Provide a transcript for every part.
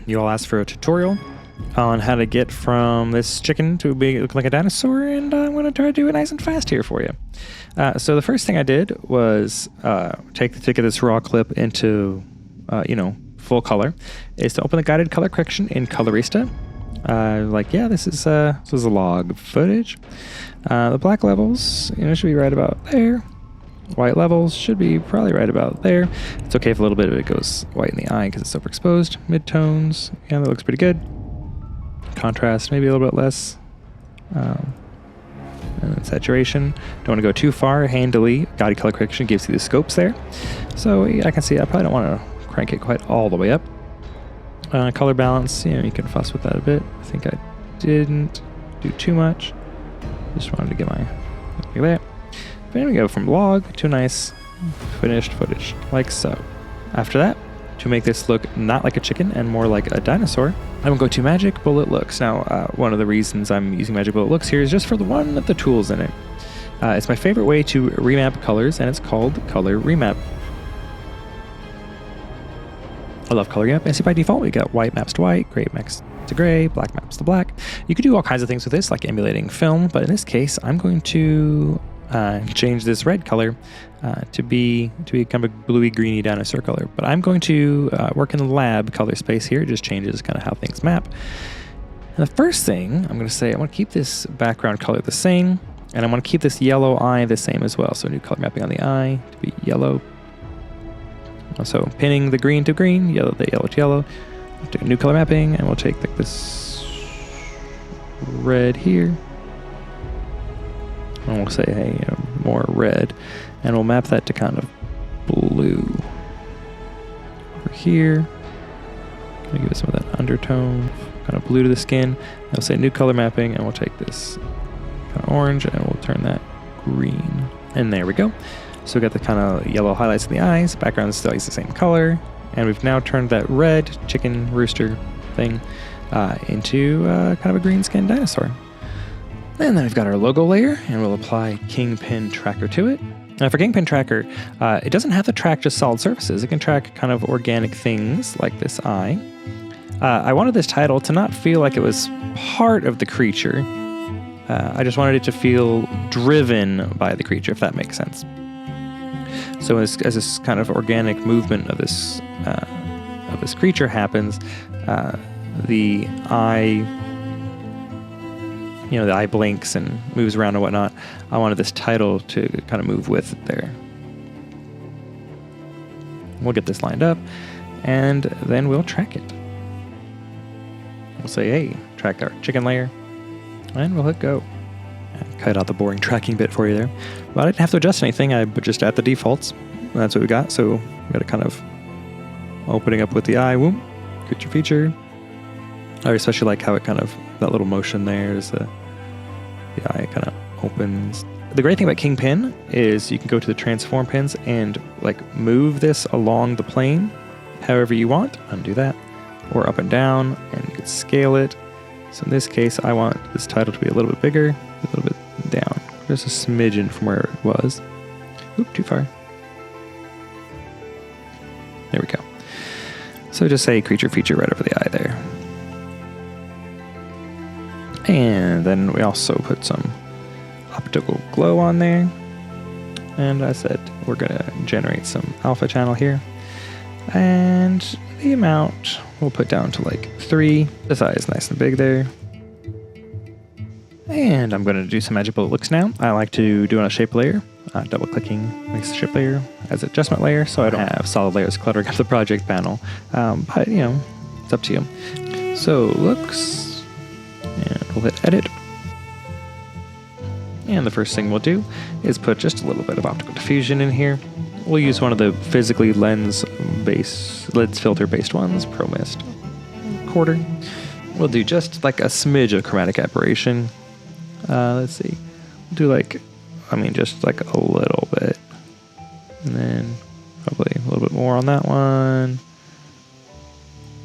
You all asked for a tutorial on how to get from this chicken to look like a dinosaur, and I'm going to try to do it nice and fast here for you. So the first thing I did was take this raw clip into, full color, is to open the guided color correction in Colorista. This is a log footage. The black levels, should be right about there. White levels should be probably right about there. It's okay if a little bit of it goes white in the eye because it's overexposed. Midtones, yeah, that looks pretty good. Contrast, maybe a little bit less. And then saturation. Don't want to go too far. Handily, guided color correction gives you the scopes there. So I can see I probably don't want to crank it quite all the way up. Color balance, you can fuss with that a bit. I think I didn't do too much. Just wanted to get my look at that. But then we go from log to nice finished footage, like so. After that, to make this look not like a chicken and more like a dinosaur, I'm going to go to Magic Bullet Looks. Now, one of the reasons I'm using Magic Bullet Looks here is just for the one of the tools in it. It's my favorite way to remap colors, and it's called Color Remap. I love color remap. And see, by default, we got white maps to white, gray maps to gray, black maps to black. You could do all kinds of things with this, like emulating film, but in this case, I'm going to change this red color to be kind of a bluey greeny dinosaur color. But I'm going to work in the lab color space here. It just changes kind of how things map. And the first thing I'm going to say, I want to keep this background color the same, and I want to keep this yellow eye the same as well. So new color mapping on the eye to be yellow. So pinning the green to green, yellow to yellow. We'll do a new color mapping, and we'll take this red here. And we'll say, hey, more red. And we'll map that to kind of blue. Over here. Gonna give it some of that undertone, kind of blue to the skin. And we'll say new color mapping, and we'll take this kind of orange, and we'll turn that green. And there we go. So we got the kind of yellow highlights in the eyes. Background still is the same color. And we've now turned that red chicken rooster thing into kind of a green skinned dinosaur. And then we've got our logo layer, and we'll apply King Pin Tracker to it. Now for King Pin Tracker, it doesn't have to track just solid surfaces. It can track kind of organic things like this eye. I wanted this title to not feel like it was part of the creature. I just wanted it to feel driven by the creature, if that makes sense. So as this kind of organic movement of this creature happens, the eye, the eye blinks and moves around and whatnot. I wanted this title to kind of move with it there. We'll get this lined up, and then we'll track it. We'll say, hey, track our chicken layer, and we'll hit go. Cut out the boring tracking bit for you there. But I didn't have to adjust anything. I just at the defaults. That's what we got. So we got it kind of opening up with the eye. Whoop. Creature feature. I especially like how it kind of, that little motion there is the eye kind of opens. The great thing about King Pin is you can go to the transform pins and move this along the plane however you want. Undo that. Or up and down, and you can scale it. So in this case, I want this title to be a little bit bigger, a little bit down. Just a smidgen from where it was. Oop, too far. There we go. So just say creature feature right over the eye there. And then we also put some optical glow on there. And I said we're going to generate some alpha channel here. And the amount we'll put down to 3. This eye is nice and big there. And I'm going to do some Magic Bullet Looks now. I like to do on a shape layer. Double clicking makes the shape layer as an adjustment layer, so I don't have solid layers cluttering up the project panel. But it's up to you. So looks, and we'll hit edit. And the first thing we'll do is put just a little bit of optical diffusion in here. We'll use one of the physically lens filter based ones, Pro Mist quarter. We'll do just a smidge of chromatic aberration. Let's see. We'll do just a little bit. And then probably a little bit more on that one.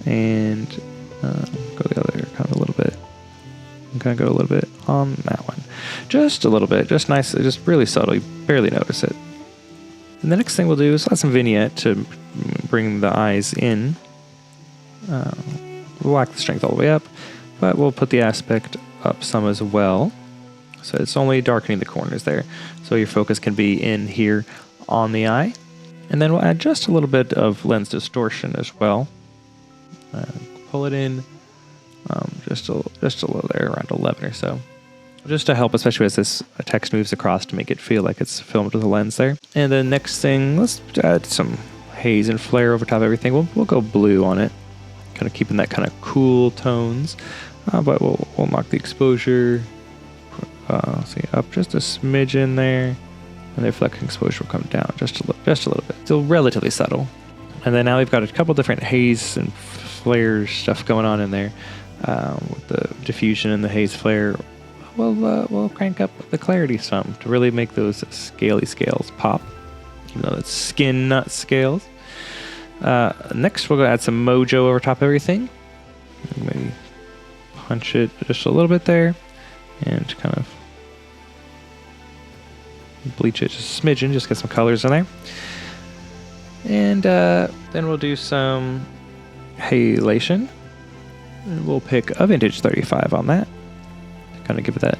And go the other kind of a little bit. I'm going to go a little bit on that one. Just a little bit. Just nice. Just really subtle. You barely notice it. And the next thing we'll do is add some vignette to bring the eyes in. whack the strength all the way up, but we'll put the aspect up some as well. So it's only darkening the corners there. So your focus can be in here on the eye. And then we'll add just a little bit of lens distortion as well. Pull it in just a little there, around 11 or so. Just to help, especially as this text moves across, to make it feel like it's filmed with a lens there. And the next thing, let's add some haze and flare over top of everything. We'll go blue on it, kind of keeping that kind of cool tones. But we'll knock the exposure, see, up just a smidgen there, and the reflecting exposure will come down just a little bit. Still relatively subtle. And then now we've got a couple different haze and flare stuff going on in there. With the diffusion and the haze flare, we'll crank up the clarity some to really make those scaly scales pop, even though it's skin, not scales. Next, we'll go add some mojo over top of everything. Maybe punch it just a little bit there, and kind of bleach it just a smidgen, just get some colors in there. And then we'll do some halation. And we'll pick a vintage 35 on that to kind of give it that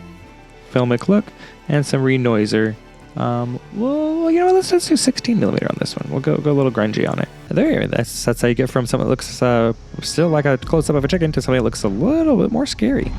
filmic look, and some renoiser. Well, you know what, let's do 16mm on this one. We'll go a little grungy on it. There, that's how you get from something that looks still like a close-up of a chicken to something that looks a little bit more scary.